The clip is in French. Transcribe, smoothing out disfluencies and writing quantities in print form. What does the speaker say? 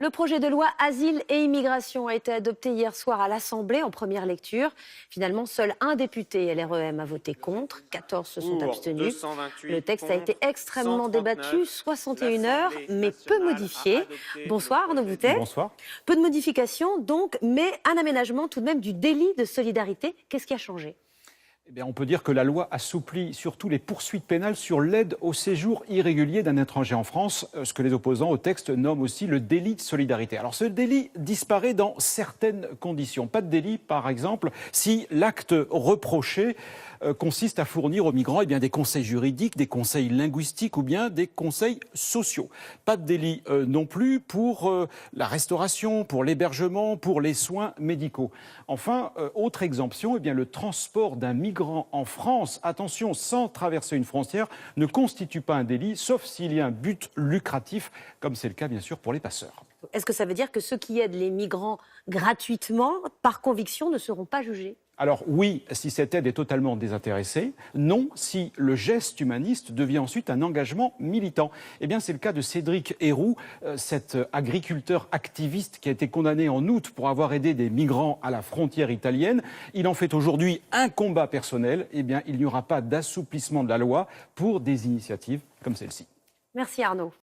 Le projet de loi Asile et Immigration a été adopté hier soir à l'Assemblée en première lecture. Finalement, seul un député LREM a voté contre, 14 se sont abstenus. Le texte a été extrêmement débattu, 61 heures, mais peu modifié. Bonsoir Arnaud Boutet. Bonsoir. Peu de modifications donc, mais un aménagement tout de même du délit de solidarité. Qu'est-ce qui a changé ? Eh bien, on peut dire que la loi assouplit surtout les poursuites pénales sur l'aide au séjour irrégulier d'un étranger en France, ce que les opposants au texte nomment aussi le délit de solidarité. Alors ce délit disparaît dans certaines conditions. Pas de délit, par exemple, si l'acte reproché consiste à fournir aux migrants des conseils juridiques, des conseils linguistiques ou bien des conseils sociaux. Pas de délit non plus pour la restauration, pour l'hébergement, pour les soins médicaux. Enfin, autre exemption, le transport d'un migrant en France, attention, sans traverser une frontière, ne constitue pas un délit, sauf s'il y a un but lucratif, comme c'est le cas bien sûr pour les passeurs. Est-ce que ça veut dire que ceux qui aident les migrants gratuitement, par conviction, ne seront pas jugés ? Alors oui, si cette aide est totalement désintéressée. Non, si le geste humaniste devient ensuite un engagement militant. Eh bien, c'est le cas de Cédric Héroux, cet agriculteur activiste qui a été condamné en août pour avoir aidé des migrants à la frontière italienne. Il en fait aujourd'hui un combat personnel. Eh bien, il n'y aura pas d'assouplissement de la loi pour des initiatives comme celle-ci. Merci Arnaud.